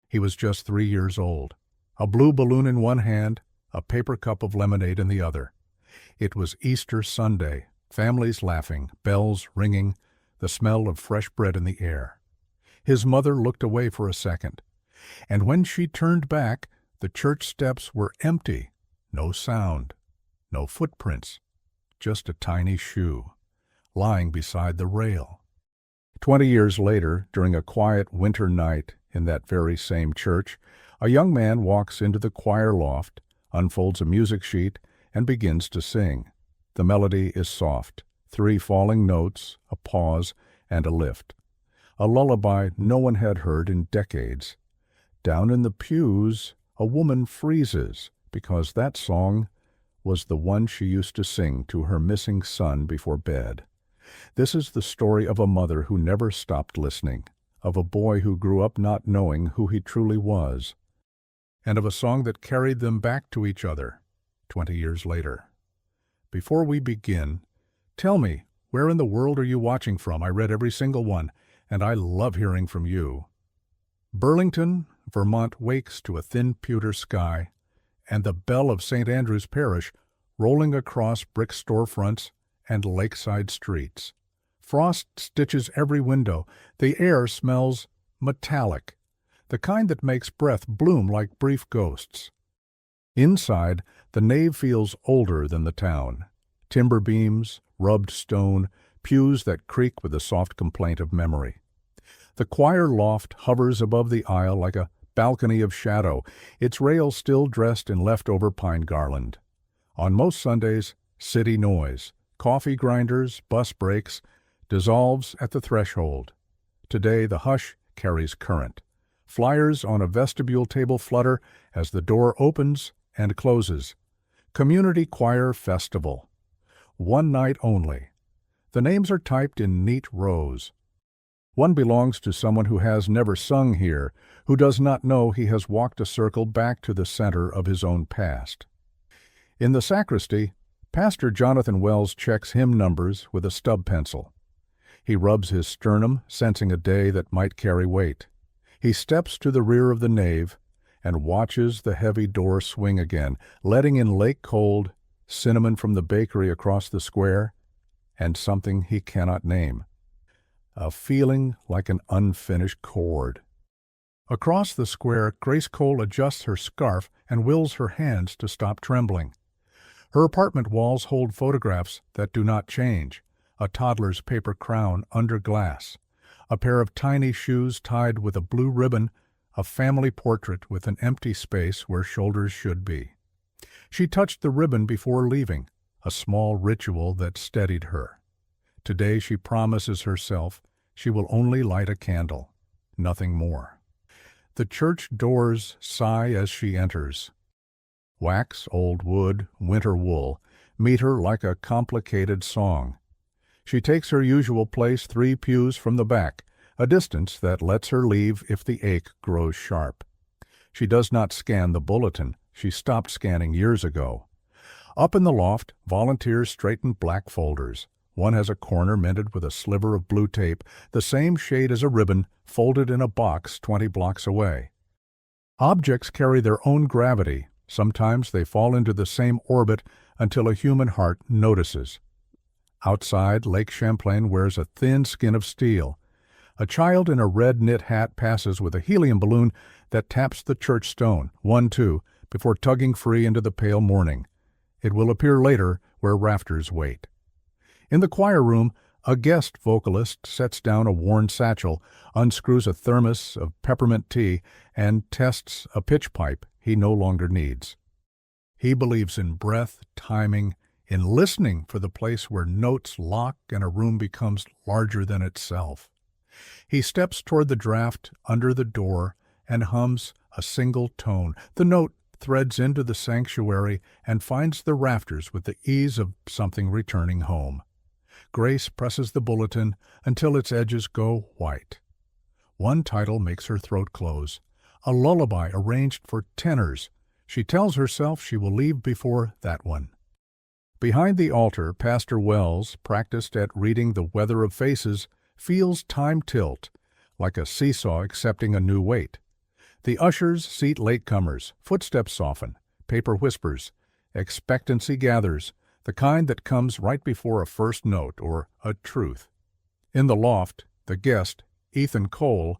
He was just 3 years old, a blue balloon in one hand, a paper cup of lemonade in the other. It was Easter Sunday, families laughing, bells ringing, the smell of fresh bread in the air. His mother looked away for a second, and when she turned back, the church steps were empty. No sound, no footprints, just a tiny shoe, lying beside the rail. 20 years later, during a quiet winter night in that very same church, a young man walks into the choir loft, unfolds a music sheet, and begins to sing. The melody is soft, 3 falling notes, a pause, and a lift. A lullaby no one had heard in decades. Down in the pews, a woman freezes because that song was the one she used to sing to her missing son before bed. This is the story of a mother who never stopped listening, of a boy who grew up not knowing who he truly was, and of a song that carried them back to each other 20 years later. Before we begin, tell me, where in the world are you watching from? I read every single one, and I love hearing from you. Burlington, Vermont wakes to a thin pewter sky, and the bell of St. Andrew's Parish rolling across brick storefronts and lakeside streets. Frost stitches every window. The air smells metallic, the kind that makes breath bloom like brief ghosts. Inside, the nave feels older than the town. Timber beams, rubbed stone, pews that creak with the soft complaint of memory. The choir loft hovers above the aisle like a balcony of shadow, its rails still dressed in leftover pine garland. On most Sundays, city noise, coffee grinders, bus brakes, dissolves at the threshold. Today the hush carries current. Flyers on a vestibule table flutter as the door opens and closes. Community Choir Festival. One night only. The names are typed in neat rows. One belongs to someone who has never sung here, who does not know he has walked a circle back to the center of his own past. In the sacristy, Pastor Jonathan Wells checks hymn numbers with a stub pencil. He rubs his sternum, sensing a day that might carry weight. He steps to the rear of the nave and watches the heavy door swing again, letting in lake cold, cinnamon from the bakery across the square, and something he cannot name. A feeling like an unfinished chord. Across the square, Grace Cole adjusts her scarf and wills her hands to stop trembling. Her apartment walls hold photographs that do not change, a toddler's paper crown under glass, a pair of tiny shoes tied with a blue ribbon, a family portrait with an empty space where shoulders should be. She touched the ribbon before leaving, a small ritual that steadied her. Today she promises herself she will only light a candle, nothing more. The church doors sigh as she enters. Wax, old wood, winter wool meet her like a complicated song. She takes her usual place 3 pews from the back, a distance that lets her leave if the ache grows sharp. She does not scan the bulletin. She stopped scanning years ago. Up in the loft, volunteers straighten black folders. One has a corner mended with a sliver of blue tape, the same shade as a ribbon, folded in a box 20 blocks away. Objects carry their own gravity. Sometimes they fall into the same orbit until a human heart notices. Outside, Lake Champlain wears a thin skin of steel. A child in a red knit hat passes with a helium balloon that taps the church stone, 1-2, before tugging free into the pale morning. It will appear later where rafters wait. In the choir room, a guest vocalist sets down a worn satchel, unscrews a thermos of peppermint tea, and tests a pitch pipe he no longer needs. He believes in breath, timing, in listening for the place where notes lock and a room becomes larger than itself. He steps toward the draft under the door and hums a single tone. The note threads into the sanctuary and finds the rafters with the ease of something returning home. Grace presses the bulletin until its edges go white. One title makes her throat close, a lullaby arranged for tenors. She tells herself she will leave before that one. Behind the altar, Pastor Wells, practiced at reading the weather of faces, feels time tilt, like a seesaw accepting a new weight. The ushers seat latecomers, footsteps soften, paper whispers, expectancy gathers, the kind that comes right before a first note or a truth. In the loft, the guest, Ethan Cole,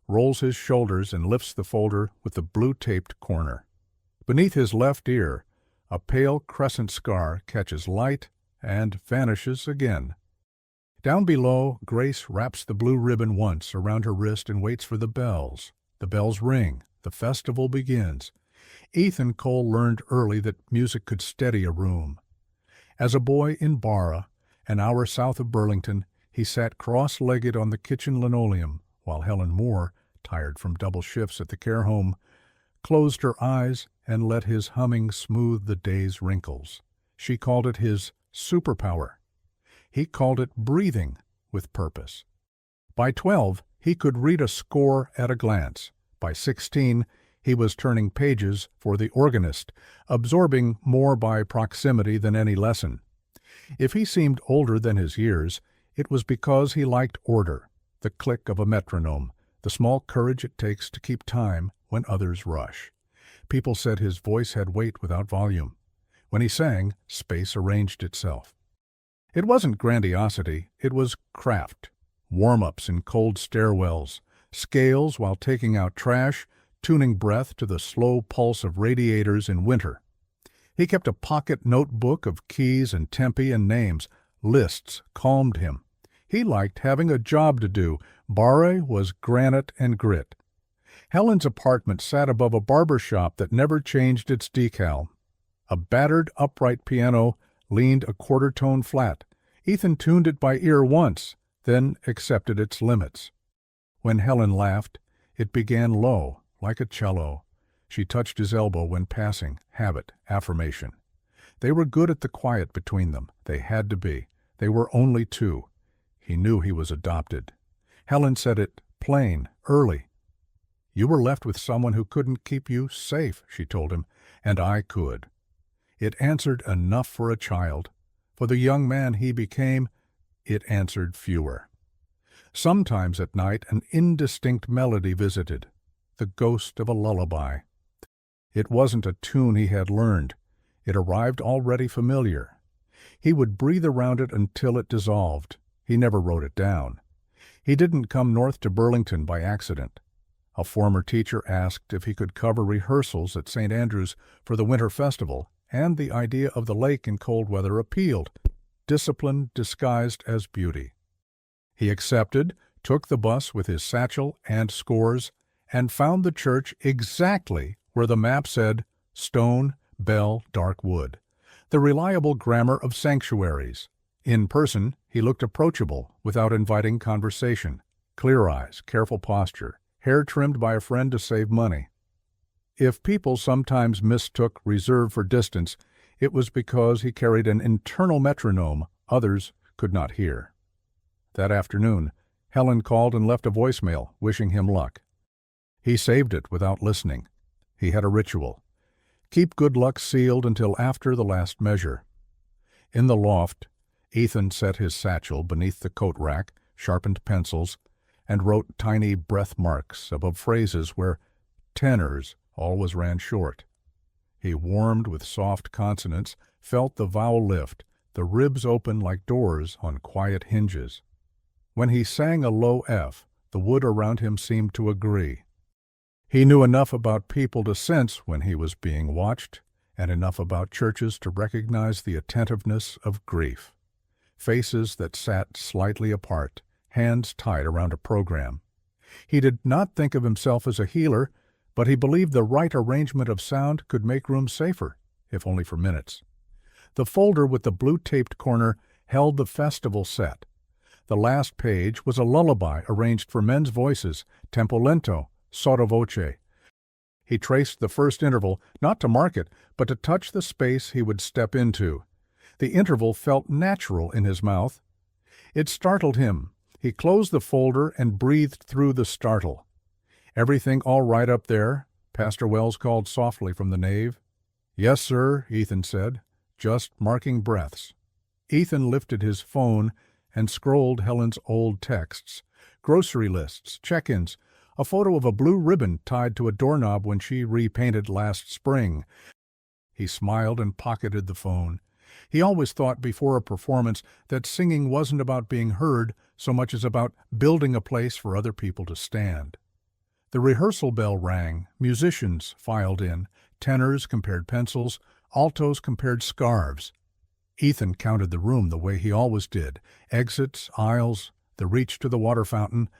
rolls his shoulders and lifts the folder with the blue-taped corner. Beneath his left ear, a pale crescent scar catches light and vanishes again. Down below, Grace wraps the blue ribbon once around her wrist and waits for the bells. The bells ring. The festival begins. Ethan Cole learned early that music could steady a room. As a boy in Barra, an hour south of Burlington, he sat cross-legged on the kitchen linoleum while Helen Moore, tired from double shifts at the care home, closed her eyes and let his humming smooth the day's wrinkles. She called it his superpower. He called it breathing with purpose. By 12, he could read a score at a glance. By 16, he was turning pages for the organist, absorbing more by proximity than any lesson. If he seemed older than his years, it was because he liked order, the click of a metronome, the small courage it takes to keep time when others rush. People said his voice had weight without volume. When he sang, space arranged itself. It wasn't grandiosity, it was craft. Warm-ups in cold stairwells, scales while taking out trash, tuning breath to the slow pulse of radiators in winter. He kept a pocket notebook of keys and tempi and names. Lists calmed him. He liked having a job to do. Barre was granite and grit. Helen's apartment sat above a barber shop that never changed its decal. A battered upright piano leaned a quarter-tone flat. Ethan tuned it by ear once, then accepted its limits. When Helen laughed, it began low, like a cello. She touched his elbow when passing, habit, affirmation. They were good at the quiet between them. They had to be. They were only two. He knew he was adopted. Helen said it plain, early. "You were left with someone who couldn't keep you safe," she told him, "and I could." It answered enough for a child. For the young man he became, it answered fewer. Sometimes at night an indistinct melody visited, the ghost of a lullaby. It wasn't a tune he had learned. It arrived already familiar. He would breathe around it until it dissolved. He never wrote it down. He didn't come north to Burlington by accident. A former teacher asked if he could cover rehearsals at St. Andrews for the winter festival, and the idea of the lake in cold weather appealed, discipline disguised as beauty. He accepted, took the bus with his satchel and scores, and found the church exactly where the map said stone, bell, dark wood, the reliable grammar of sanctuaries. In person, he looked approachable without inviting conversation. Clear eyes, careful posture, hair trimmed by a friend to save money. If people sometimes mistook reserve for distance, it was because he carried an internal metronome others could not hear. That afternoon, Helen called and left a voicemail wishing him luck. He saved it without listening. He had a ritual. Keep good luck sealed until after the last measure. In the loft, Ethan set his satchel beneath the coat rack, sharpened pencils, and wrote tiny breath marks above phrases where tenors always ran short. He warmed with soft consonants, felt the vowel lift, the ribs open like doors on quiet hinges. When he sang a low F, the wood around him seemed to agree. He knew enough about people to sense when he was being watched, and enough about churches to recognize the attentiveness of grief. Faces that sat slightly apart, hands tied around a program. He did not think of himself as a healer, but he believed the right arrangement of sound could make rooms safer, if only for minutes. The folder with the blue-taped corner held the festival set. The last page was a lullaby arranged for men's voices, tempo lento, sotto voce. He traced the first interval, not to mark it, but to touch the space he would step into. The interval felt natural in his mouth. It startled him. He closed the folder and breathed through the startle. "Everything all right up there?" Pastor Wells called softly from the nave. "Yes, sir," Ethan said, just marking breaths. Ethan lifted his phone and scrolled Helen's old texts, grocery lists, check-ins, a photo of a blue ribbon tied to a doorknob when she repainted last spring. He smiled and pocketed the phone. He always thought before a performance that singing wasn't about being heard so much as about building a place for other people to stand. The rehearsal bell rang, musicians filed in, tenors compared pencils, altos compared scarves. Ethan counted the room the way he always did, exits, aisles, the reach to the water fountain,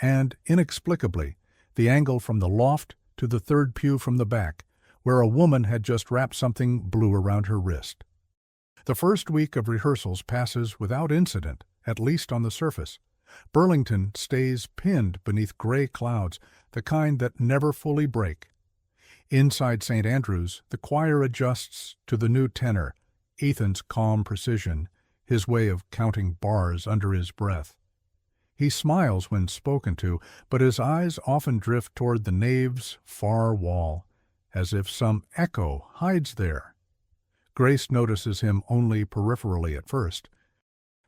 and, inexplicably, the angle from the loft to the third pew from the back, where a woman had just wrapped something blue around her wrist. The first week of rehearsals passes without incident, at least on the surface. Burlington stays pinned beneath gray clouds, the kind that never fully break. Inside St. Andrews, the choir adjusts to the new tenor, Ethan's calm precision, his way of counting bars under his breath. He smiles when spoken to, but his eyes often drift toward the nave's far wall, as if some echo hides there. Grace notices him only peripherally at first.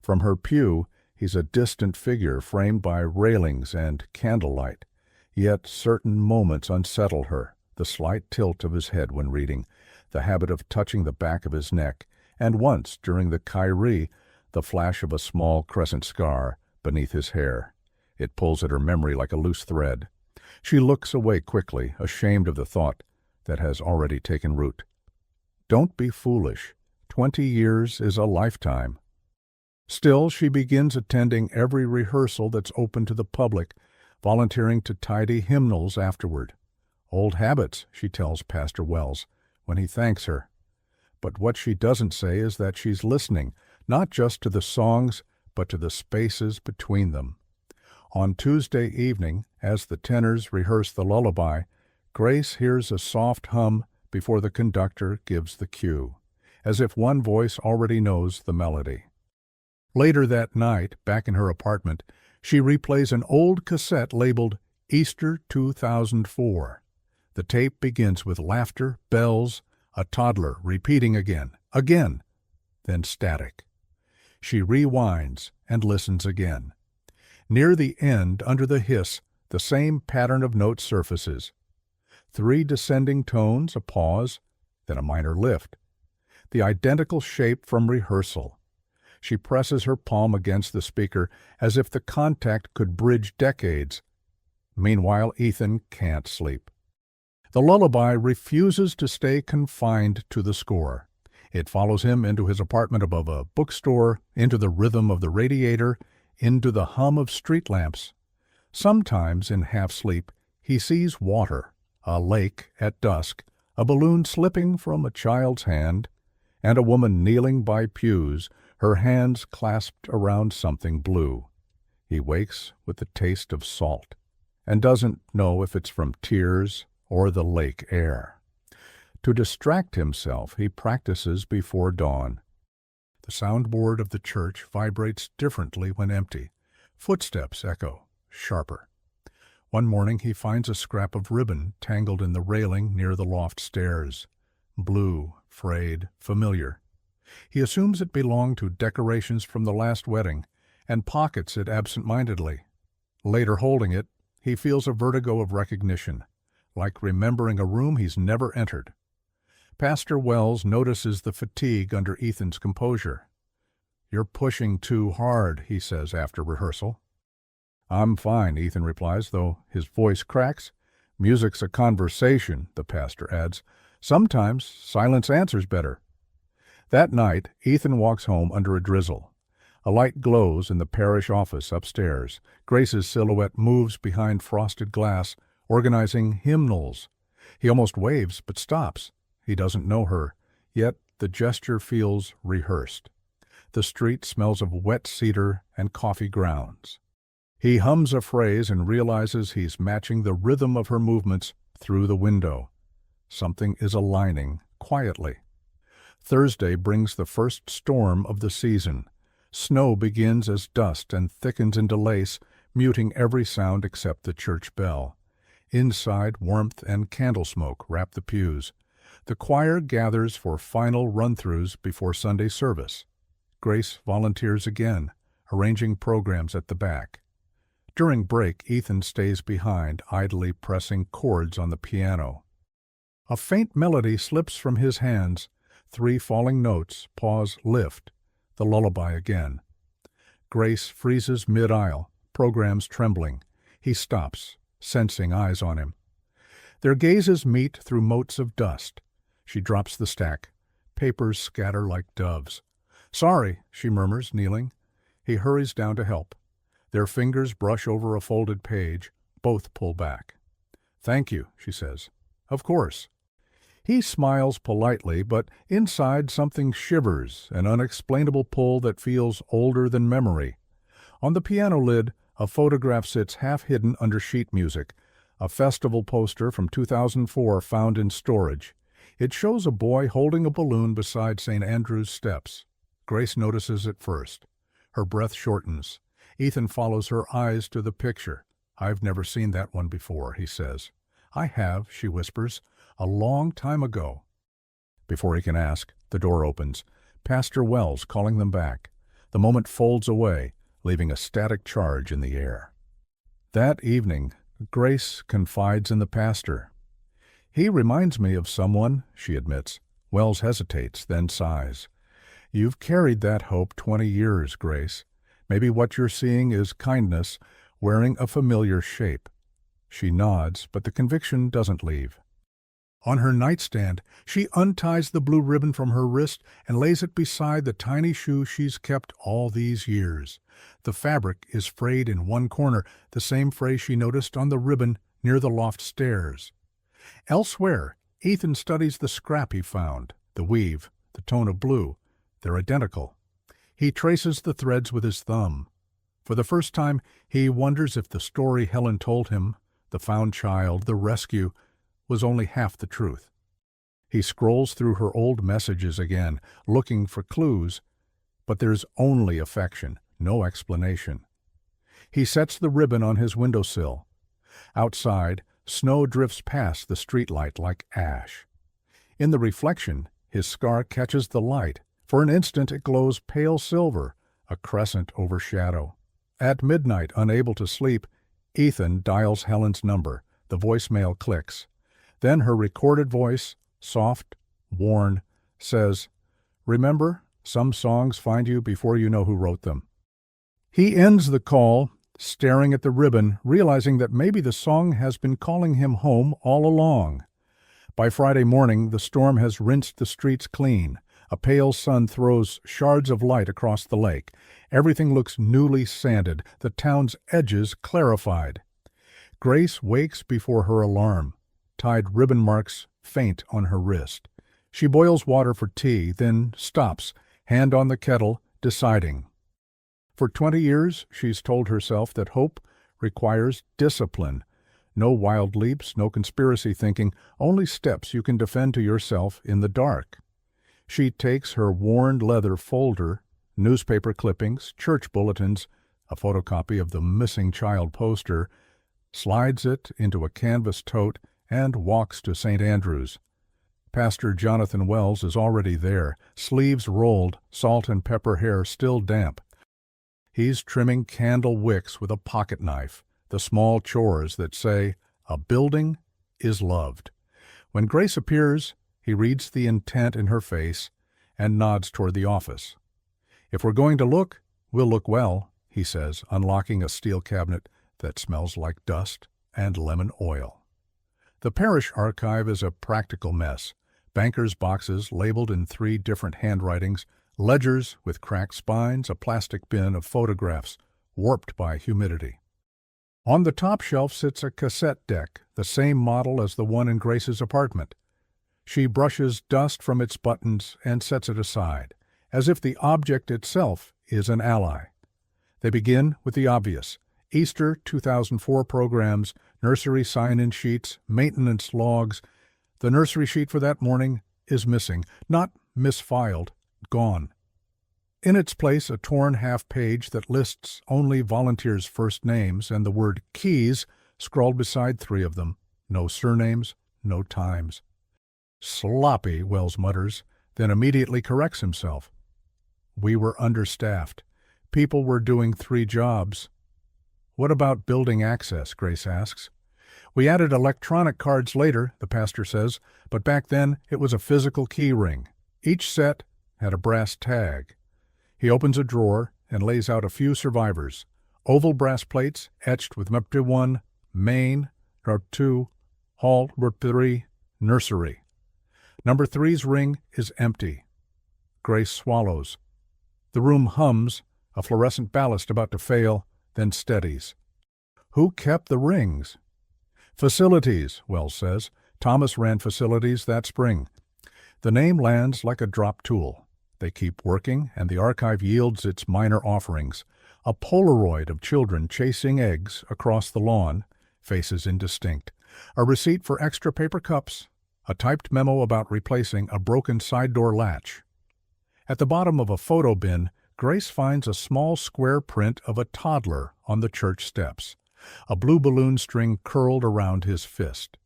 From her pew, he's a distant figure framed by railings and candlelight. Yet certain moments unsettle her, the slight tilt of his head when reading, the habit of touching the back of his neck, and once, during the Kyrie, the flash of a small crescent scar beneath his hair. It pulls at her memory like a loose thread. She looks away quickly, ashamed of the thought that has already taken root. Don't be foolish. 20 years is a lifetime. Still, she begins attending every rehearsal that's open to the public, volunteering to tidy hymnals afterward. Old habits, she tells Pastor Wells, when he thanks her. But what she doesn't say is that she's listening, not just to the songs, but to the spaces between them. On Tuesday evening, as the tenors rehearse the lullaby, Grace hears a soft hum before the conductor gives the cue, as if one voice already knows the melody. Later that night, back in her apartment, she replays an old cassette labeled Easter 2004. The tape begins with laughter, bells, a toddler repeating again, then static. She rewinds and listens again. Near the end, under the hiss, the same pattern of notes surfaces. 3 descending tones, a pause, then a minor lift. The identical shape from rehearsal. She presses her palm against the speaker as if the contact could bridge decades. Meanwhile, Ethan can't sleep. The lullaby refuses to stay confined to the score. It follows him into his apartment above a bookstore, into the rhythm of the radiator, into the hum of street lamps. Sometimes, in half-sleep, he sees water, a lake at dusk, a balloon slipping from a child's hand, and a woman kneeling by pews, her hands clasped around something blue. He wakes with the taste of salt, and doesn't know if it's from tears or the lake air. To distract himself, he practices before dawn. The soundboard of the church vibrates differently when empty. Footsteps echo, sharper. One morning he finds a scrap of ribbon tangled in the railing near the loft stairs. Blue, frayed, familiar. He assumes it belonged to decorations from the last wedding and pockets it absent-mindedly. Later, holding it, he feels a vertigo of recognition, like remembering a room he's never entered. Pastor Wells notices the fatigue under Ethan's composure. "You're pushing too hard," he says after rehearsal. "I'm fine," Ethan replies, though his voice cracks. "Music's a conversation," the pastor adds. "Sometimes silence answers better." That night, Ethan walks home under a drizzle. A light glows in the parish office upstairs. Grace's silhouette moves behind frosted glass, organizing hymnals. He almost waves, but stops. He doesn't know her, yet the gesture feels rehearsed. The street smells of wet cedar and coffee grounds. He hums a phrase and realizes he's matching the rhythm of her movements through the window. Something is aligning, quietly. Thursday brings the first storm of the season. Snow begins as dust and thickens into lace, muting every sound except the church bell. Inside, warmth and candle smoke wrap the pews. The choir gathers for final run-throughs before Sunday service. Grace volunteers again, arranging programs at the back. During break, Ethan stays behind, idly pressing chords on the piano. A faint melody slips from his hands. 3 falling notes, pause, lift. The lullaby again. Grace freezes mid-aisle, programs trembling. He stops, sensing eyes on him. Their gazes meet through motes of dust. She drops the stack. Papers scatter like doves. "Sorry," she murmurs, kneeling. He hurries down to help. Their fingers brush over a folded page. Both pull back. "Thank you," she says. "Of course." He smiles politely, but inside something shivers, an unexplainable pull that feels older than memory. On the piano lid, a photograph sits half-hidden under sheet music, a festival poster from 2004 found in storage. It shows a boy holding a balloon beside St. Andrew's steps. Grace notices it first. Her breath shortens. Ethan follows her eyes to the picture. "I've never seen that one before," he says. "I have," she whispers, "a long time ago." Before he can ask, the door opens. Pastor Wells calling them back. The moment folds away, leaving a static charge in the air. That evening, Grace confides in the pastor. "He reminds me of someone," she admits. Wells hesitates, then sighs. "You've carried that hope 20 years, Grace. Maybe what you're seeing is kindness wearing a familiar shape." She nods, but the conviction doesn't leave. On her nightstand, she unties the blue ribbon from her wrist and lays it beside the tiny shoe she's kept all these years. The fabric is frayed in one corner, the same fray she noticed on the ribbon near the loft stairs. Elsewhere, Ethan studies the scrap he found, the weave, the tone of blue. They're identical. He traces the threads with his thumb. For the first time, he wonders if the story Helen told him, the found child, the rescue, was only half the truth. He scrolls through her old messages again, looking for clues, but there's only affection, no explanation. He sets the ribbon on his windowsill. Outside, snow drifts past the streetlight like ash. In the reflection, his scar catches the light. For an instant it glows pale silver, a crescent overshadow. At midnight, unable to sleep, Ethan dials Helen's number. The voicemail clicks. Then her recorded voice, soft, worn, says, "Remember, some songs find you before you know who wrote them." He ends the call, staring at the ribbon, realizing that maybe the song has been calling him home all along. By Friday morning, the storm has rinsed the streets clean. A pale sun throws shards of light across the lake. Everything looks newly sanded, the town's edges clarified. Grace wakes before her alarm. Tied ribbon marks faint on her wrist. She boils water for tea, then stops, hand on the kettle, deciding. For 20 years, she's told herself that hope requires discipline. No wild leaps, no conspiracy thinking, only steps you can defend to yourself in the dark. She takes her worn leather folder, newspaper clippings, church bulletins, a photocopy of the missing child poster, slides it into a canvas tote, and walks to St. Andrew's. Pastor Jonathan Wells is already there, sleeves rolled, salt and pepper hair still damp. He's trimming candle wicks with a pocket knife, the small chores that say, "A building is loved." When Grace appears, he reads the intent in her face and nods toward the office. "If we're going to look, we'll look well," he says, unlocking a steel cabinet that smells like dust and lemon oil. The parish archive is a practical mess. Bankers' boxes labeled in 3 different handwritings, ledgers with cracked spines, a plastic bin of photographs, warped by humidity. On the top shelf sits a cassette deck, the same model as the one in Grace's apartment. She brushes dust from its buttons and sets it aside, as if the object itself is an ally. They begin with the obvious: Easter 2004 programs, nursery sign-in sheets, maintenance logs. The nursery sheet for that morning is missing, not misfiled, gone. In its place, a torn half-page that lists only volunteers' first names and the word "Keys" scrawled beside 3 of them. No surnames, no times. "Sloppy," Wells mutters, then immediately corrects himself. "We were understaffed. People were doing 3 jobs." What about building access? Grace asks. We added electronic cards later, the pastor says, but back then it was a physical key ring. Each set had a brass tag. He opens a drawer and lays out a few survivors. Oval brass plates etched with Number 1, Main, Number 2, Hall, Number 3, Nursery. Number 3's ring is empty. Grace swallows. The room hums, a fluorescent ballast about to fail, then steadies. Who kept the rings? Facilities, Wells says. Thomas ran facilities that spring. The name lands like a drop tool. They keep working, and the archive yields its minor offerings. A Polaroid of children chasing eggs across the lawn, faces indistinct. A receipt for extra paper cups. A typed memo about replacing a broken side door latch. At the bottom of a photo bin, Grace finds a small square print of a toddler on the church steps, a blue balloon string curled around his fist.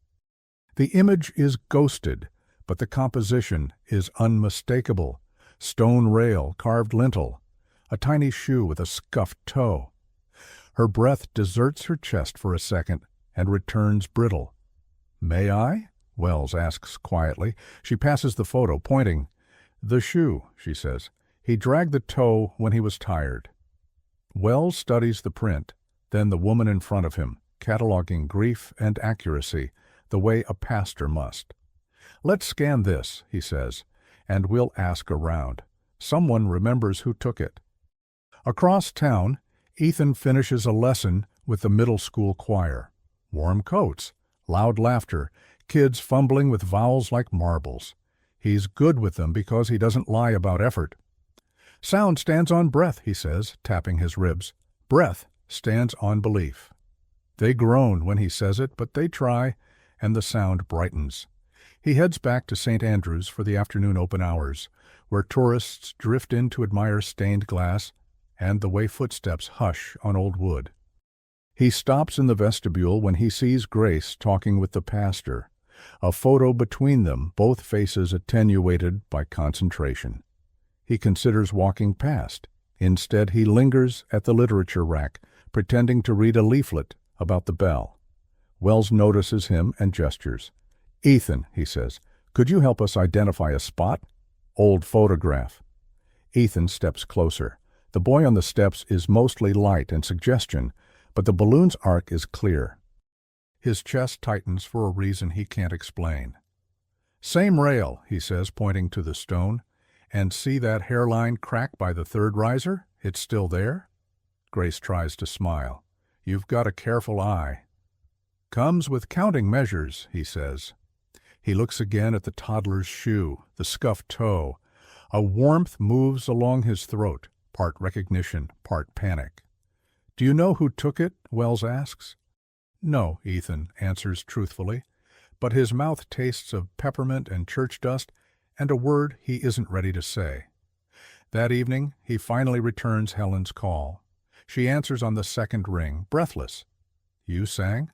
The image is ghosted, but the composition is unmistakable. Stone rail, carved lintel, a tiny shoe with a scuffed toe. Her breath deserts her chest for a second and returns brittle. "May I?" Wells asks quietly. She passes the photo, pointing. "The shoe," she says. "He dragged the toe when he was tired." Wells studies the print, then the woman in front of him, cataloging grief and accuracy, the way a pastor must. "Let's scan this," he says, "and we'll ask around. Someone remembers who took it." Across town, Ethan finishes a lesson with the middle school choir. Warm coats, loud laughter, kids fumbling with vowels like marbles. He's good with them because he doesn't lie about effort. "Sound stands on breath," he says, tapping his ribs. "Breath stands on belief." They groan when he says it, but they try, and the sound brightens. He heads back to St. Andrew's for the afternoon open hours, where tourists drift in to admire stained glass and the way footsteps hush on old wood. He stops in the vestibule when he sees Grace talking with the pastor, a photo between them, both faces attenuated by concentration. He considers walking past. Instead, he lingers at the literature rack, pretending to read a leaflet about the bell. Wells notices him and gestures. "Ethan," he says, "could you help us identify a spot?" "Old photograph." Ethan steps closer. The boy on the steps is mostly light and suggestion, but the balloon's arc is clear. His chest tightens for a reason he can't explain. "Same rail," he says, pointing to the stone. "And see that hairline crack by the third riser? It's still there?" Grace tries to smile. "You've got a careful eye." "Comes with counting measures," he says. He looks again at the toddler's shoe, the scuffed toe. A warmth moves along his throat, part recognition, part panic. "Do you know who took it?" Wells asks. "No," Ethan answers truthfully, but his mouth tastes of peppermint and church dust and a word he isn't ready to say. That evening, he finally returns Helen's call. She answers on the second ring, breathless. "You sang?"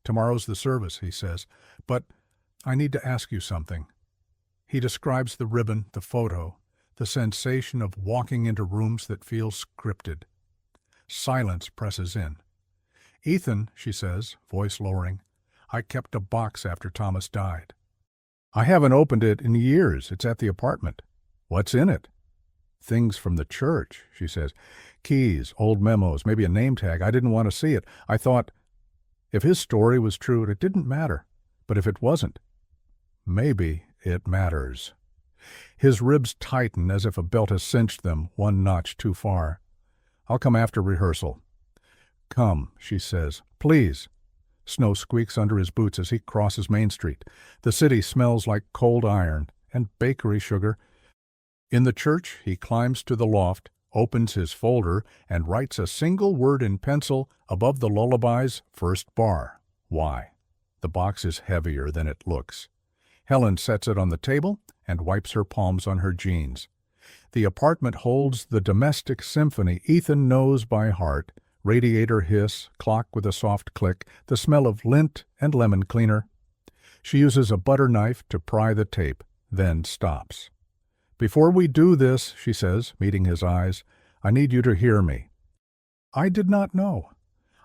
"Tomorrow's the service," he says, "but I need to ask you something." He describes the ribbon, the photo, the sensation of walking into rooms that feel scripted. Silence presses in. "Ethan," she says, voice lowering, "I kept a box after Thomas died. I haven't opened it in years. It's at the apartment." "What's in it?" "Things from the church," she says. "Keys, old memos, maybe a name tag. I didn't want to see it. I thought, if his story was true, it didn't matter. But if it wasn't, maybe it matters." His ribs tighten as if a belt has cinched them one notch too far. "I'll come after rehearsal." "Come," she says. "Please." Snow squeaks under his boots as he crosses Main Street. The city smells like cold iron and bakery sugar. In the church, he climbs to the loft, opens his folder, and writes a single word in pencil above the lullaby's first bar. "Why?" The box is heavier than it looks. Helen sets it on the table and wipes her palms on her jeans. The apartment holds the domestic symphony Ethan knows by heart. Radiator hiss, clock with a soft click, the smell of lint and lemon cleaner. She uses a butter knife to pry the tape, then stops. "Before we do this," she says, meeting his eyes, "I need you to hear me. I did not know.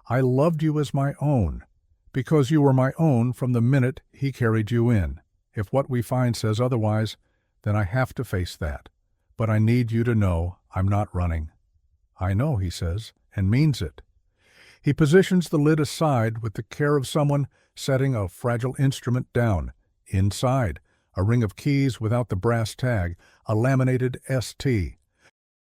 I loved you as my own, because you were my own from the minute he carried you in. If what we find says otherwise, then I have to face that. But I need you to know I'm not running." "I know," he says, and means it. He positions the lid aside with the care of someone setting a fragile instrument down. Inside, a ring of keys without the brass tag, a laminated ST.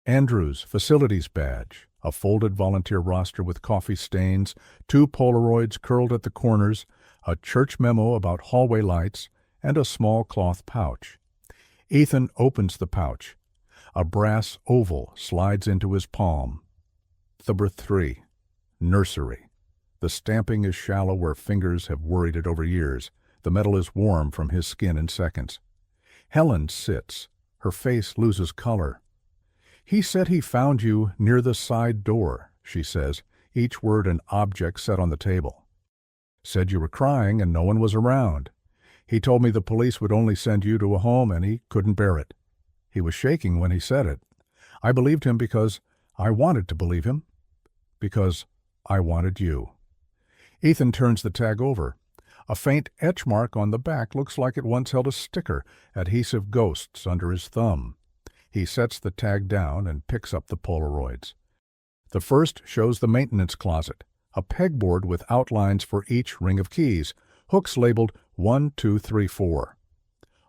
Andrews' facilities badge, a folded volunteer roster with coffee stains, 2 Polaroids curled at the corners, a church memo about hallway lights, and a small cloth pouch. Ethan opens the pouch. A brass oval slides into his palm. Number 3. Nursery. The stamping is shallow where fingers have worried it over years. The metal is warm from his skin in seconds. Helen sits. Her face loses color. "He said he found you near the side door," she says, each word an object set on the table. "Said you were crying and no one was around. He told me the police would only send you to a home and he couldn't bear it. He was shaking when he said it. I believed him because I wanted to believe him. Because I wanted you." Ethan turns the tag over. A faint etch mark on the back looks like it once held a sticker, adhesive ghosts under his thumb. He sets the tag down and picks up the Polaroids. The first shows the maintenance closet, a pegboard with outlines for each ring of keys, hooks labeled 1, 2, 3, 4.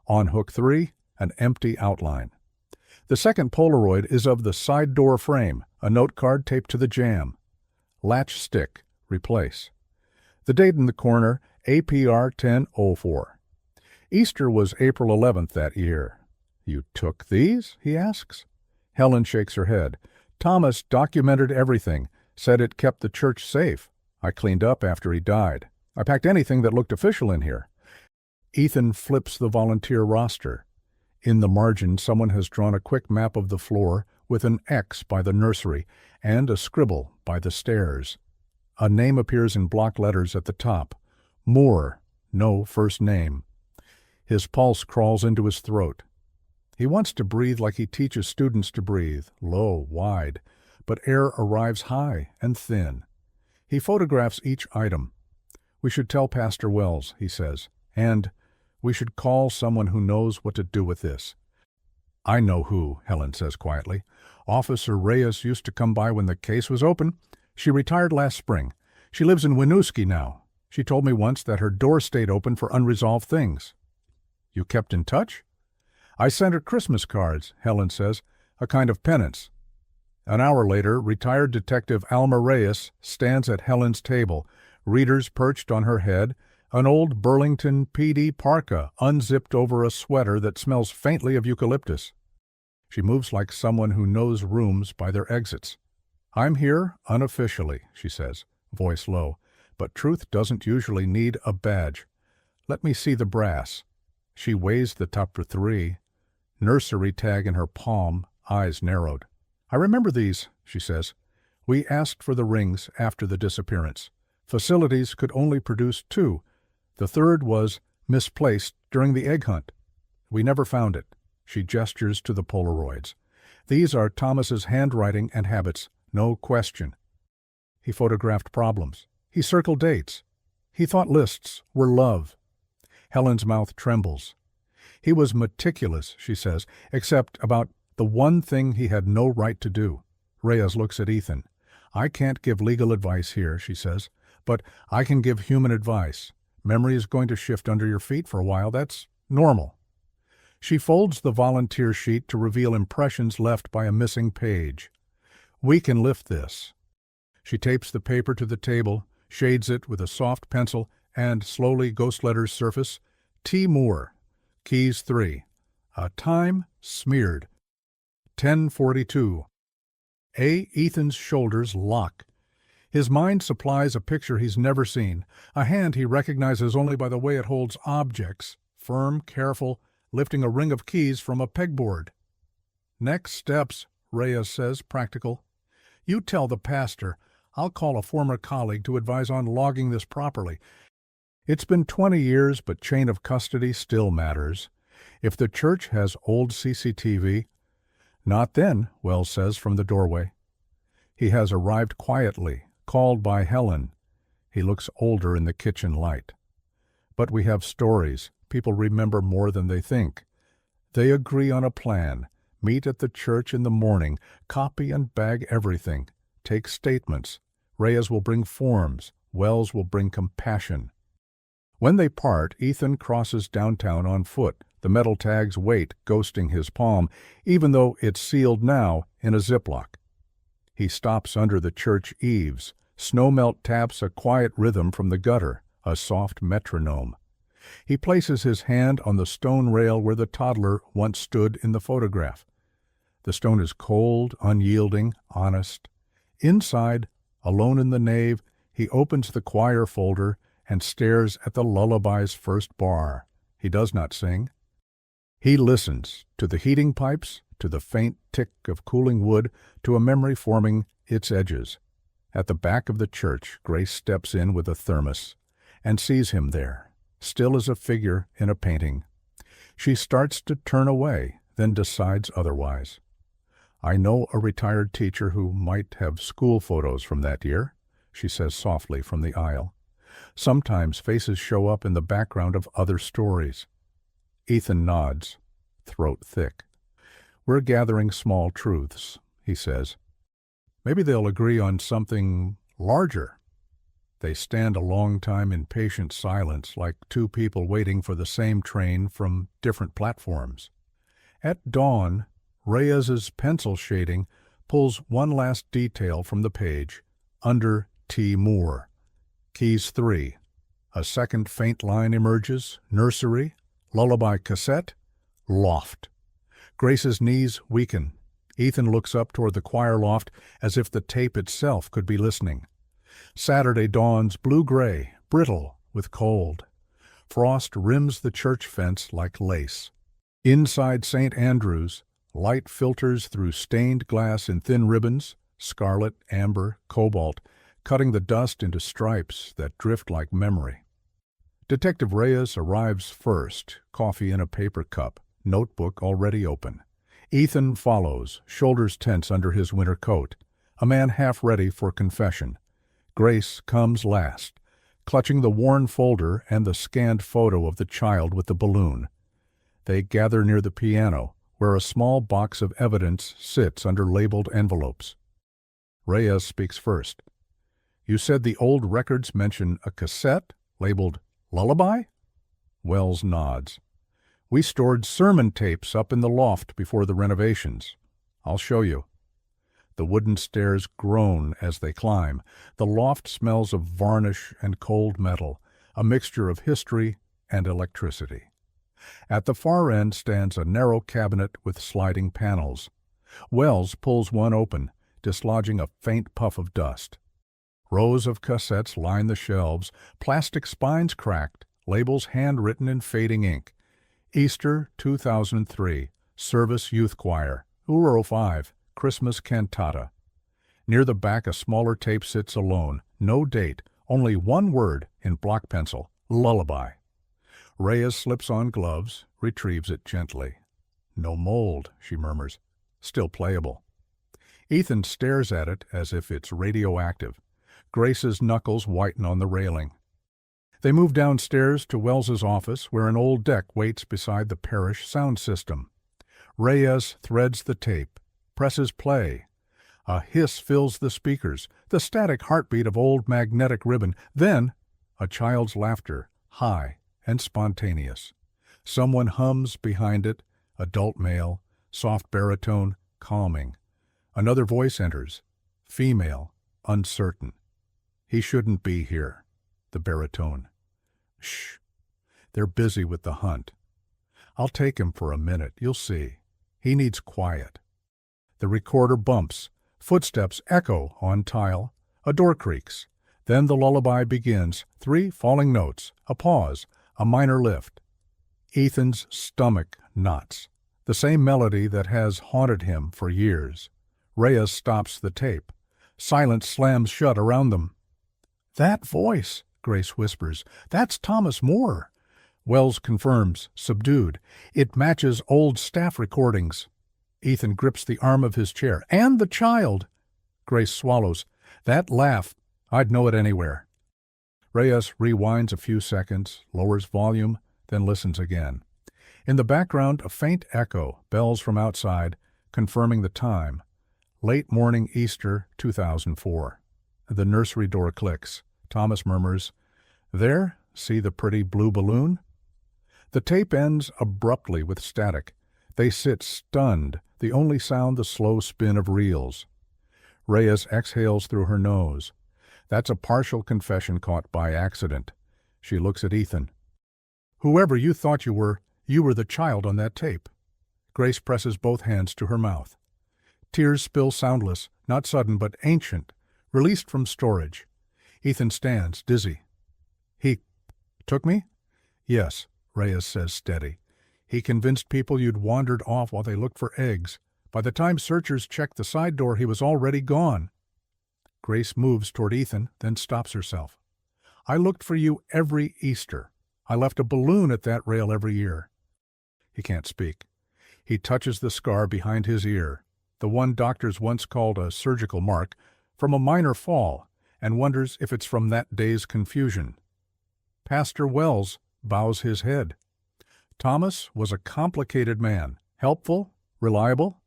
On hook 3, an empty outline. The second Polaroid is of the side door frame, a note card taped to the jamb. Latch stick, replace. The date in the corner, APR 1004. Easter was April 11th that year. "You took these?" he asks. Helen shakes her head. "Thomas documented everything, said it kept the church safe. I cleaned up after he died. I packed anything that looked official in here." Ethan flips the volunteer roster. In the margin, someone has drawn a quick map of the floor with an X by the nursery and a scribble by the stairs. A name appears in block letters at the top. Moore, no first name. His pulse crawls into his throat. He wants to breathe like he teaches students to breathe, low, wide, but air arrives high and thin. He photographs each item. "We should tell Pastor Wells," he says, "and we should call someone who knows what to do with this." "I know who," Helen says quietly. "Officer Reyes used to come by when the case was open. She retired last spring. She lives in Winooski now. She told me once that her door stayed open for unresolved things." "You kept in touch?" "I sent her Christmas cards," Helen says, "a kind of penance." An hour later, retired Detective Alma Reyes stands at Helen's table, readers perched on her head, an old Burlington PD parka unzipped over a sweater that smells faintly of eucalyptus. She moves like someone who knows rooms by their exits. "I'm here unofficially," she says, voice low, "but truth doesn't usually need a badge. Let me see the brass." She weighs the Tupper 3. Nursery tag in her palm, eyes narrowed. "I remember these," she says. "We asked for the rings after the disappearance. Facilities could only produce 2. The third was misplaced during the egg hunt. We never found it." She gestures to the Polaroids. "These are Thomas's handwriting and habits, no question. He photographed problems. He circled dates. He thought lists were love." Helen's mouth trembles. "He was meticulous," she says, "except about the one thing he had no right to do." Reyes looks at Ethan. "I can't give legal advice here," she says, "but I can give human advice. Memory is going to shift under your feet for a while. That's normal." She folds the volunteer sheet to reveal impressions left by a missing page. "We can lift this." She tapes the paper to the table, shades it with a soft pencil, and slowly ghost letters surface. T. Moore, keys 3. A time smeared. 10:42. Ethan's shoulders lock. His mind supplies a picture he's never seen, a hand he recognizes only by the way it holds objects, firm, careful, lifting a ring of keys from a pegboard. "Next steps," Reyes says, practical. "You tell the pastor. I'll call a former colleague to advise on logging this properly. It's been 20 years, but chain of custody still matters. If the church has old CCTV..." "Not then," Wells says from the doorway. He has arrived quietly, called by Helen. He looks older in the kitchen light. But we have stories. People remember more than they think. They agree on a plan. Meet at the church in the morning. Copy and bag everything. Take statements. Reyes will bring forms. Wells will bring compassion. When they part, Ethan crosses downtown on foot. The metal tags wait, ghosting his palm, even though it's sealed now in a Ziploc. He stops under the church eaves. Snowmelt taps a quiet rhythm from the gutter, a soft metronome. He places his hand on the stone rail where the toddler once stood in the photograph. The stone is cold, unyielding, honest. Inside, alone in the nave, he opens the choir folder and stares at the lullaby's first bar. He does not sing. He listens to the heating pipes, to the faint tick of cooling wood, to a memory forming its edges. At the back of the church, Grace steps in with a thermos and sees him there, still as a figure in a painting. She starts to turn away, then decides otherwise. "I know a retired teacher who might have school photos from that year," she says softly from the aisle. "Sometimes faces show up in the background of other stories." Ethan nods, throat thick. "We're gathering small truths," he says. "Maybe they'll agree on something larger." They stand a long time in patient silence, like two people waiting for the same train from different platforms. At dawn, Reyes's pencil shading pulls one last detail from the page, under T. Moore. Keys 3. A second faint line emerges, nursery, lullaby cassette, loft. Grace's knees weaken. Ethan looks up toward the choir loft as if the tape itself could be listening. Saturday dawns blue-gray, brittle with cold. Frost rims the church fence like lace. Inside St. Andrew's, light filters through stained glass in thin ribbons, scarlet, amber, cobalt, cutting the dust into stripes that drift like memory. Detective Reyes arrives first, coffee in a paper cup, notebook already open. Ethan follows, shoulders tense under his winter coat, a man half ready for confession. Grace comes last, clutching the worn folder and the scanned photo of the child with the balloon. They gather near the piano, where a small box of evidence sits under labeled envelopes. Reyes speaks first. "You said the old records mention a cassette labeled Lullaby?" Wells nods. "We stored sermon tapes up in the loft before the renovations. I'll show you." The wooden stairs groan as they climb. The loft smells of varnish and cold metal, a mixture of history and electricity. At the far end stands a narrow cabinet with sliding panels. Wells pulls one open, dislodging a faint puff of dust. Rows of cassettes line the shelves, plastic spines cracked, labels handwritten in fading ink. Easter 2003, Service Youth Choir, Uro 5, Christmas Cantata. Near the back a smaller tape sits alone, no date, only one word in block pencil, Lullaby. Reyes slips on gloves, retrieves it gently. "No mold," she murmurs. "Still playable." Ethan stares at it as if it's radioactive. Grace's knuckles whiten on the railing. They move downstairs to Wells's office, where an old deck waits beside the parish sound system. Reyes threads the tape, presses play. A hiss fills the speakers, the static heartbeat of old magnetic ribbon. Then, a child's laughter, high and spontaneous. Someone hums behind it, adult male, soft baritone, calming. Another voice enters, female, uncertain. "He shouldn't be here." The baritone. "Shh. They're busy with the hunt. I'll take him for a minute, you'll see. He needs quiet." The recorder bumps. Footsteps echo on tile. A door creaks. Then the lullaby begins. 3 falling notes. A pause. A minor lift. Ethan's stomach knots. The same melody that has haunted him for years. Reyes stops the tape. Silence slams shut around them. "That voice," Grace whispers. "That's Thomas Moore." Wells confirms, subdued. "It matches old staff recordings." Ethan grips the arm of his chair. "And the child." Grace swallows. "That laugh, I'd know it anywhere. Reyes rewinds a few seconds, lowers volume, then listens again. In the background, a faint echo, bells from outside, confirming the time. Late morning Easter 2004. The nursery door clicks. Thomas murmurs, "There, see the pretty blue balloon?" The tape ends abruptly with static. They sit stunned, the only sound the slow spin of reels. Reyes exhales through her nose. That's a partial confession caught by accident. She looks at Ethan. "Whoever you thought you were the child on that tape." Grace presses both hands to her mouth. Tears spill soundless, not sudden but ancient, released from storage. Ethan stands, dizzy. "He took me?" "Yes," Reyes says steady. "He convinced people you'd wandered off while they looked for eggs. By the time searchers checked the side door, he was already gone." Grace moves toward Ethan, then stops herself. "I looked for you every Easter. I left a balloon at that rail every year." He can't speak. He touches the scar behind his ear, the one doctors once called a surgical mark, from a minor fall, and wonders if it's from that day's confusion. Pastor Wells bows his head. Thomas was a complicated man, helpful, reliable.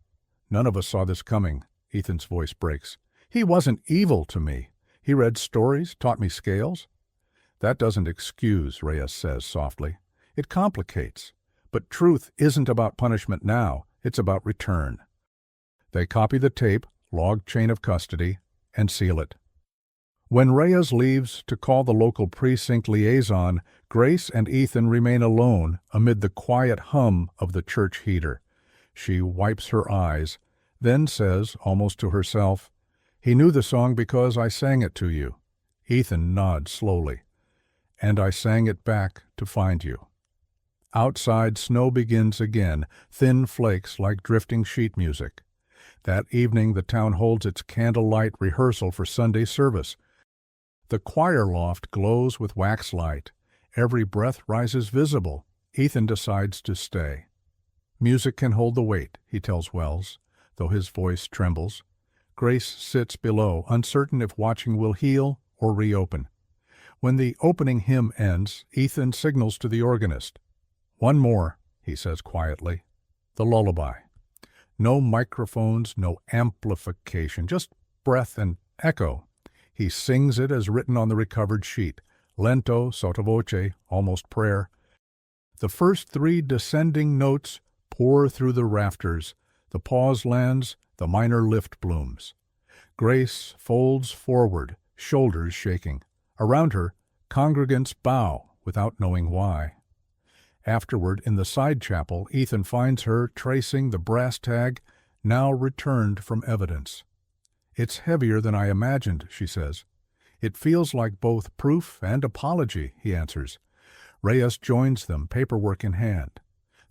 "None of us saw this coming," Ethan's voice breaks. "He wasn't evil to me. He read stories, taught me scales." "That doesn't excuse," Reyes says softly. "It complicates. But truth isn't about punishment now, it's about return." They copy the tape, log chain of custody, and seal it. When Reyes leaves to call the local precinct liaison, Grace and Ethan remain alone amid the quiet hum of the church heater. She wipes her eyes, then says, almost to herself, "He knew the song because I sang it to you." Ethan nods slowly. "And I sang it back to find you." Outside, snow begins again, thin flakes like drifting sheet music. That evening, the town holds its candlelight rehearsal for Sunday service. The choir loft glows with waxlight. Every breath rises visible. Ethan decides to stay. "Music can hold the weight," he tells Wells, though his voice trembles. Grace sits below, uncertain if watching will heal or reopen. When the opening hymn ends, Ethan signals to the organist. "One more," he says quietly. The lullaby. No microphones, no amplification, just breath and echo. He sings it as written on the recovered sheet, lento, sotto voce, almost prayer. The first three descending notes pour through the rafters. The pause lands, the minor lift blooms. Grace folds forward, shoulders shaking. Around her, congregants bow without knowing why. Afterward, in the side chapel, Ethan finds her tracing the brass tag, now returned from evidence. "It's heavier than I imagined," she says. "It feels like both proof and apology," he answers. Reyes joins them, paperwork in hand.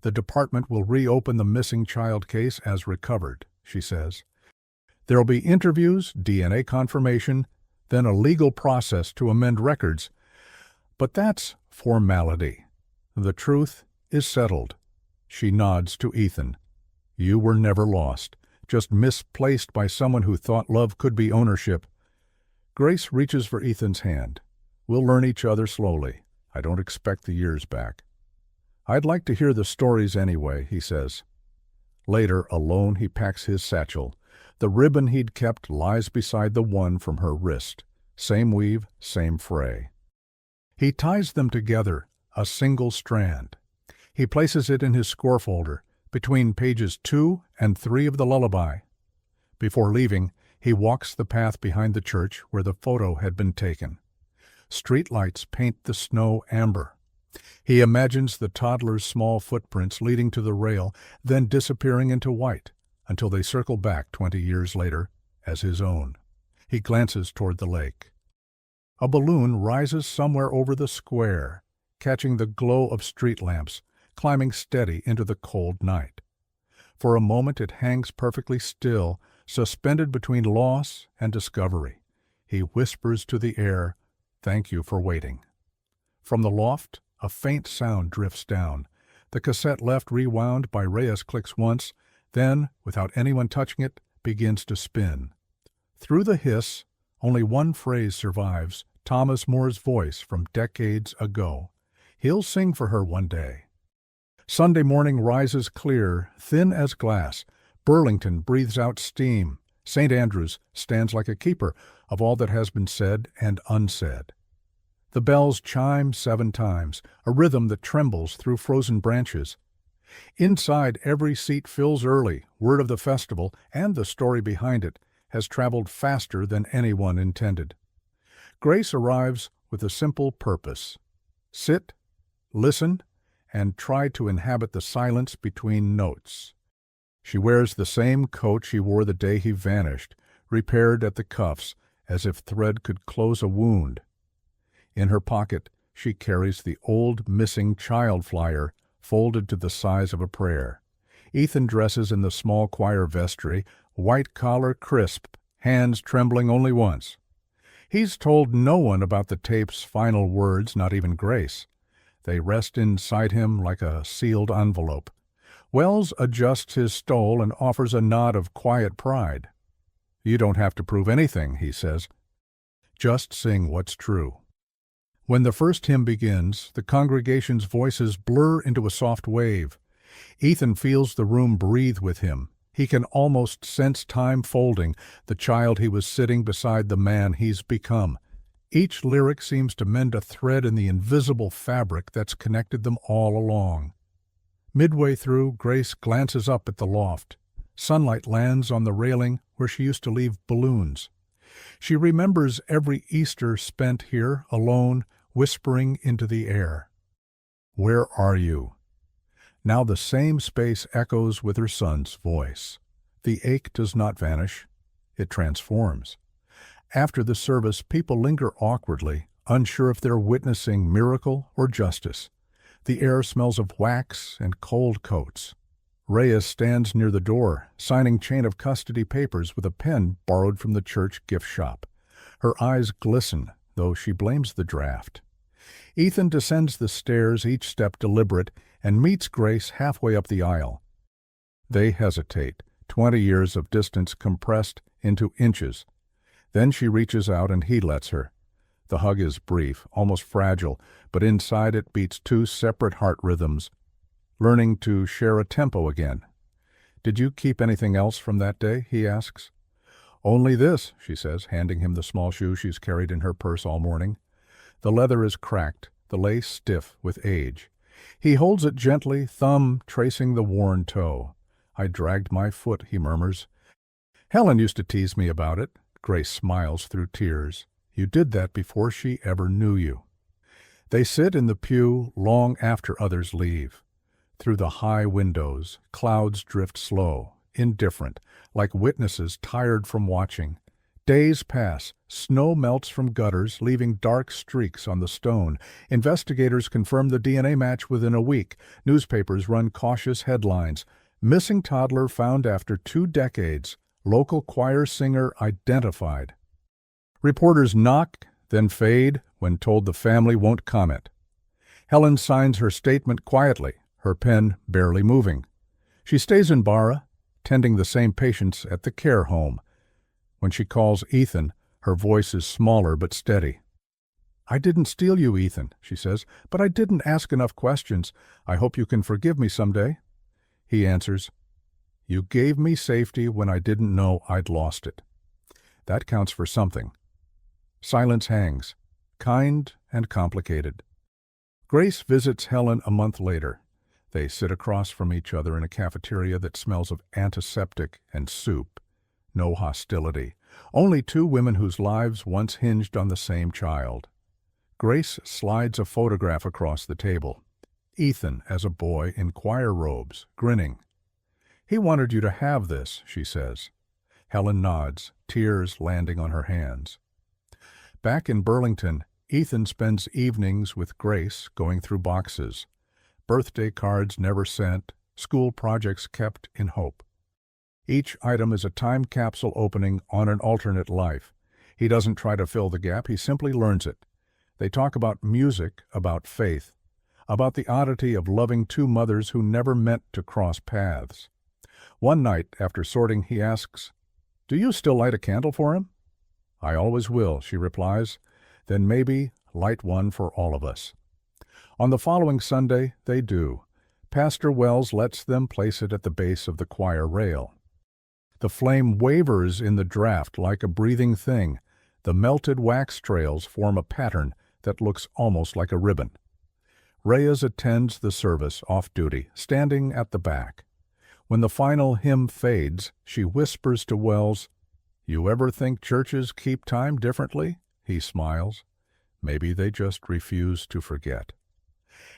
"The department will reopen the missing child case as recovered," she says. "There'll be interviews, DNA confirmation, then a legal process to amend records. But that's formality. The truth is settled." She nods to Ethan. "You were never lost, just misplaced by someone who thought love could be ownership." Grace reaches for Ethan's hand. "We'll learn each other slowly. I don't expect the years back." "I'd like to hear the stories anyway," he says. Later, alone, he packs his satchel. The ribbon he'd kept lies beside the one from her wrist. Same weave, same fray. He ties them together, a single strand. He places it in his score folder, between pages 2 and 3 of the lullaby. Before leaving, he walks the path behind the church where the photo had been taken. Streetlights paint the snow amber. He imagines the toddler's small footprints leading to the rail, then disappearing into white, until they circle back 20 years later as his own. He glances toward the lake. A balloon rises somewhere over the square, catching the glow of street lamps, climbing steady into the cold night. For a moment it hangs perfectly still, suspended between loss and discovery. He whispers to the air, "Thank you for waiting." From the loft, a faint sound drifts down. The cassette left rewound by Reyes clicks once, then, without anyone touching it, begins to spin. Through the hiss, Only one phrase survives, Thomas More's voice from decades ago. He'll sing for her one day. Sunday morning rises clear, thin as glass. Burlington breathes out steam. St. Andrews stands like a keeper of all that has been said and unsaid. The bells chime 7 times, a rhythm that trembles through frozen branches. Inside, every seat fills early. Word of the festival, and the story behind it, has traveled faster than anyone intended. Grace arrives with a simple purpose. Sit, listen, and try to inhabit the silence between notes. She wears the same coat she wore the day he vanished, repaired at the cuffs, as if thread could close a wound. In her pocket, she carries the old missing child flyer, folded to the size of a prayer. Ethan dresses in the small choir vestry, white collar crisp, hands trembling only once. He's told no one about the tape's final words, not even Grace. They rest inside him like a sealed envelope. Wells adjusts his stole and offers a nod of quiet pride. "You don't have to prove anything," he says. "Just sing what's true." When the first hymn begins, the congregation's voices blur into a soft wave. Ethan feels the room breathe with him. He can almost sense time folding the child he was sitting beside the man he's become. Each lyric seems to mend a thread in the invisible fabric that's connected them all along. Midway through, Grace glances up at the loft. Sunlight lands on the railing where she used to leave balloons. She remembers every Easter spent here, alone, whispering into the air. "Where are you?" Now the same space echoes with her son's voice. The ache does not vanish. It transforms. After the service, people linger awkwardly, unsure if they're witnessing miracle or justice. The air smells of wax and cold coats. Reyes stands near the door, signing chain of custody papers with a pen borrowed from the church gift shop. Her eyes glisten, though she blames the draft. Ethan descends the stairs, each step deliberate, and meets Grace halfway up the aisle. They hesitate, 20 years of distance compressed into inches. Then she reaches out and he lets her. The hug is brief, almost fragile, but inside it beats 2 separate heart rhythms, learning to share a tempo again. "Did you keep anything else from that day?" he asks. "Only this," she says, handing him the small shoe she's carried in her purse all morning. The leather is cracked, the lace stiff with age. He holds it gently, thumb tracing the worn toe. "I dragged my foot," he murmurs. "Helen used to tease me about it." Grace smiles through tears. "You did that before she ever knew you." They sit in the pew long after others leave. Through the high windows, clouds drift slow, indifferent, like witnesses tired from watching. Days pass. Snow melts from gutters, leaving dark streaks on the stone. Investigators confirm the DNA match within a week. Newspapers run cautious headlines. "Missing toddler found after 2 decades. Local choir singer identified." Reporters knock, then fade when told the family won't comment. Helen signs her statement quietly, her pen barely moving. She stays in Barra, tending the same patients at the care home. When she calls Ethan, her voice is smaller but steady. "I didn't steal you, Ethan," she says, "but I didn't ask enough questions. I hope you can forgive me someday." He answers, "You gave me safety when I didn't know I'd lost it." That counts for something. Silence hangs, kind and complicated. Grace visits Helen a month later. They sit across from each other in a cafeteria that smells of antiseptic and soup. No hostility. Only 2 women whose lives once hinged on the same child. Grace slides a photograph across the table. Ethan as a boy in choir robes, grinning. "He wanted you to have this," she says. Helen nods, tears landing on her hands. Back in Burlington, Ethan spends evenings with Grace going through boxes. Birthday cards never sent, school projects kept in hope. Each item is a time capsule opening on an alternate life. He doesn't try to fill the gap, he simply learns it. They talk about music, about faith, about the oddity of loving 2 mothers who never meant to cross paths. One night, after sorting, he asks, "Do you still light a candle for him?" "I always will," she replies. "Then maybe light one for all of us." On the following Sunday, they do. Pastor Wells lets them place it at the base of the choir rail. The flame wavers in the draught like a breathing thing. The melted wax trails form a pattern that looks almost like a ribbon. Reyes attends the service off-duty, standing at the back. When the final hymn fades, she whispers to Wells, "You ever think churches keep time differently?" He smiles. Maybe they just refuse to forget.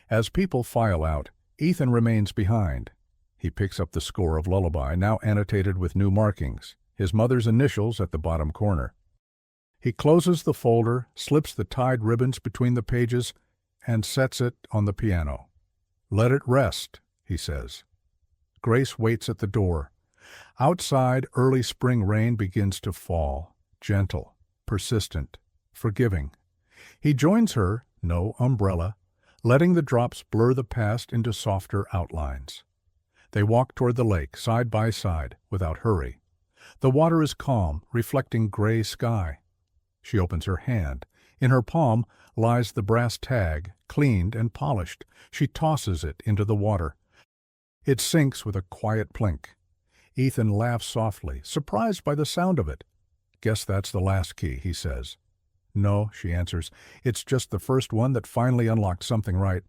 As people file out, Ethan remains behind. He picks up the score of Lullaby, now annotated with new markings, his mother's initials at the bottom corner. He closes the folder, slips the tied ribbons between the pages, and sets it on the piano. "Let it rest," he says. Grace waits at the door. Outside, early spring rain begins to fall, gentle, persistent, forgiving. He joins her, no umbrella, letting the drops blur the past into softer outlines. They walk toward the lake, side by side, without hurry. The water is calm, reflecting gray sky. She opens her hand. In her palm lies the brass tag, cleaned and polished. She tosses it into the water. It sinks with a quiet plink. Ethan laughs softly, surprised by the sound of it. "Guess that's the last key," he says. "No," she answers. "It's just the first one that finally unlocked something right."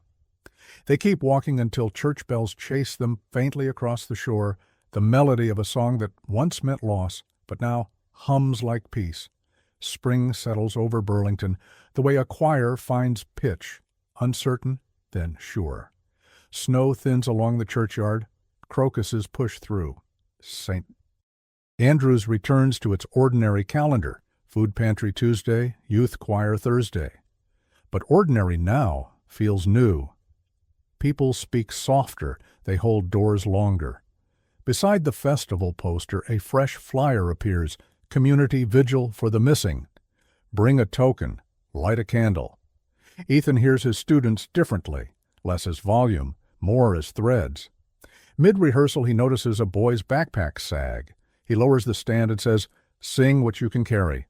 They keep walking until church bells chase them faintly across the shore, the melody of a song that once meant loss, but now hums like peace. Spring settles over Burlington, the way a choir finds pitch, uncertain, then sure. Snow thins along the churchyard. Crocuses push through. St. Andrews returns to its ordinary calendar, food pantry Tuesday, youth choir Thursday. But ordinary now feels new. People speak softer, they hold doors longer. Beside the festival poster, a fresh flyer appears, Community Vigil for the Missing. Bring a token, light a candle. Ethan hears his students differently, less as volume, more as threads. Mid-rehearsal, he notices a boy's backpack sag. He lowers the stand and says, "Sing what you can carry."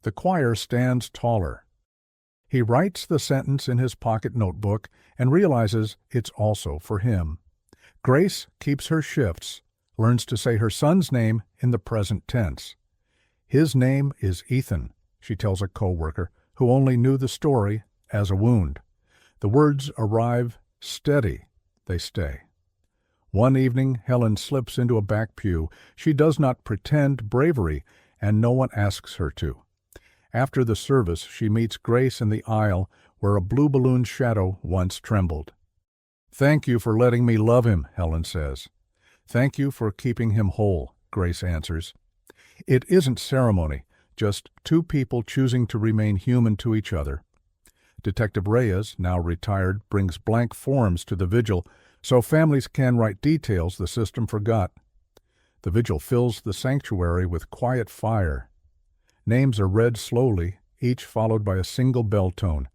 The choir stands taller. He writes the sentence in his pocket notebook and realizes it's also for him. Grace keeps her shifts, learns to say her son's name in the present tense. "His name is Ethan," she tells a co-worker who only knew the story as a wound. The words arrive steady. They stay. One evening, Helen slips into a back pew. She does not pretend bravery, and no one asks her to. After the service, she meets Grace in the aisle where a blue balloon shadow once trembled. "Thank you for letting me love him," Helen says. "Thank you for keeping him whole," Grace answers. It isn't ceremony, just two people choosing to remain human to each other. Detective Reyes, now retired, brings blank forms to the vigil so families can write details the system forgot. The vigil fills the sanctuary with quiet fire. Names are read slowly, each followed by a single bell tone.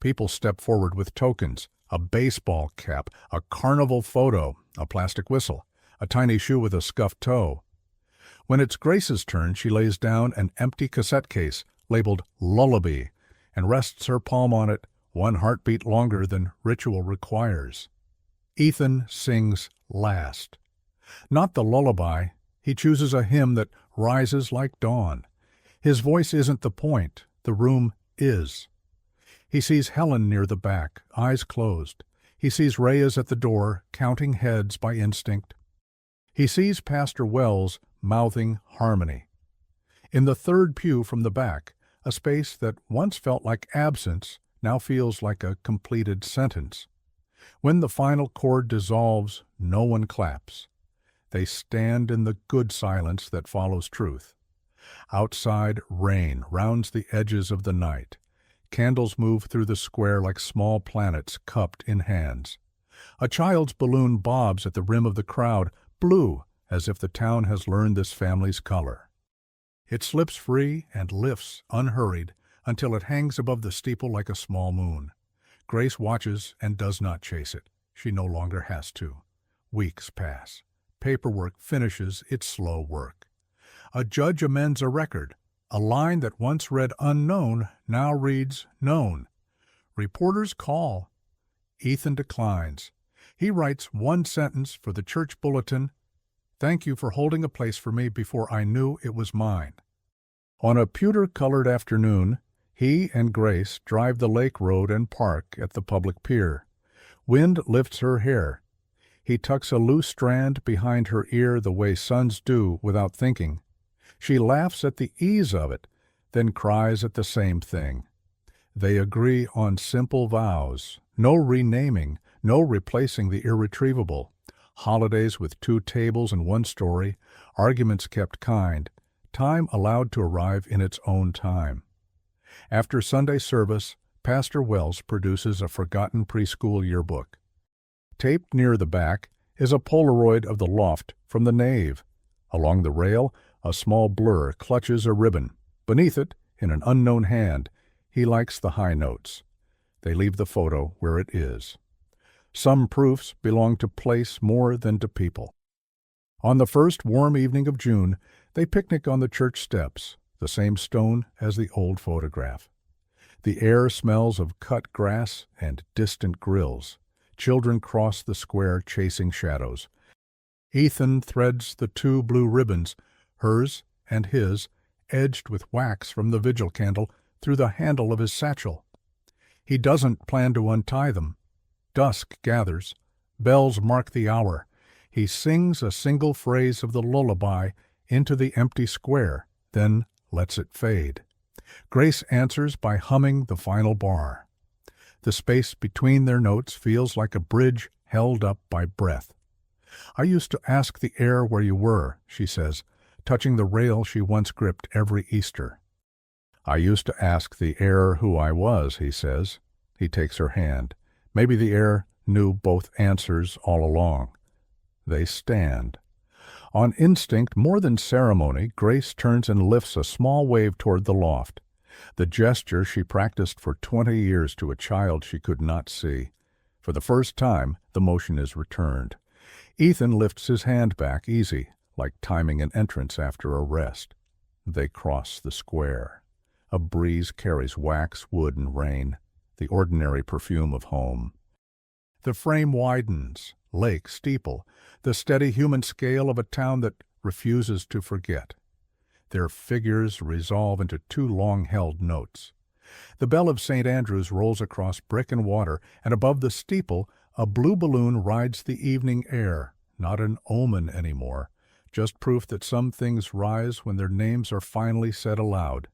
People step forward with tokens, a baseball cap, a carnival photo, a plastic whistle, a tiny shoe with a scuffed toe. When it's Grace's turn, she lays down an empty cassette case labeled Lullaby and rests her palm on it, one heartbeat longer than ritual requires. Ethan sings last. Not the lullaby, he chooses a hymn that rises like dawn. His voice isn't the point, the room is. He sees Helen near the back, eyes closed. He sees Reyes at the door, counting heads by instinct. He sees Pastor Wells mouthing harmony. In the third pew from the back, a space that once felt like absence now feels like a completed sentence. When the final chord dissolves, no one claps. They stand in the good silence that follows truth. Outside, rain rounds the edges of the night. Candles move through the square like small planets cupped in hands. A child's balloon bobs at the rim of the crowd, blue, as if the town has learned this family's color. It slips free and lifts, unhurried, until it hangs above the steeple like a small moon. Grace watches and does not chase it. She no longer has to. Weeks pass. Paperwork finishes its slow work. A judge amends a record. A line that once read unknown now reads known. Reporters call. Ethan declines. He writes one sentence for the church bulletin: "Thank you for holding a place for me before I knew it was mine." On a pewter-colored afternoon, he and Grace drive the lake road and park at the public pier. Wind lifts her hair. He tucks a loose strand behind her ear the way sons do without thinking. She laughs at the ease of it, then cries at the same thing. They agree on simple vows, no renaming, no replacing the irretrievable, holidays with 2 tables and 1 story, arguments kept kind, time allowed to arrive in its own time. After Sunday service, Pastor Wells produces a forgotten preschool yearbook. Taped near the back is a Polaroid of the loft from the nave. Along the rail, a small blur clutches a ribbon. Beneath it, in an unknown hand, he likes the high notes. They leave the photo where it is. Some proofs belong to place more than to people. On the first warm evening of June, they picnic on the church steps, the same stone as the old photograph. The air smells of cut grass and distant grills. Children cross the square chasing shadows. Ethan threads the 2 blue ribbons, hers and his, edged with wax from the vigil candle, through the handle of his satchel. He doesn't plan to untie them. Dusk gathers. Bells mark the hour. He sings a single phrase of the lullaby into the empty square, then lets it fade. Grace answers by humming the final bar. The space between their notes feels like a bridge held up by breath. "I used to ask the air where you were," she says, touching the rail she once gripped every Easter. "I used to ask the air who I was," he says. He takes her hand. Maybe the air knew both answers all along. They stand. On instinct, more than ceremony, Grace turns and lifts a small wave toward the loft. The gesture she practiced for 20 years to a child she could not see. For the first time, the motion is returned. Ethan lifts his hand back easy, like timing an entrance after a rest. They cross the square. A breeze carries wax, wood, and rain, the ordinary perfume of home. The frame widens, lake, steeple, the steady human scale of a town that refuses to forget. Their figures resolve into 2 long-held notes. The bell of St. Andrew's rolls across brick and water, and above the steeple, a blue balloon rides the evening air, not an omen anymore, just proof that some things rise when their names are finally said aloud.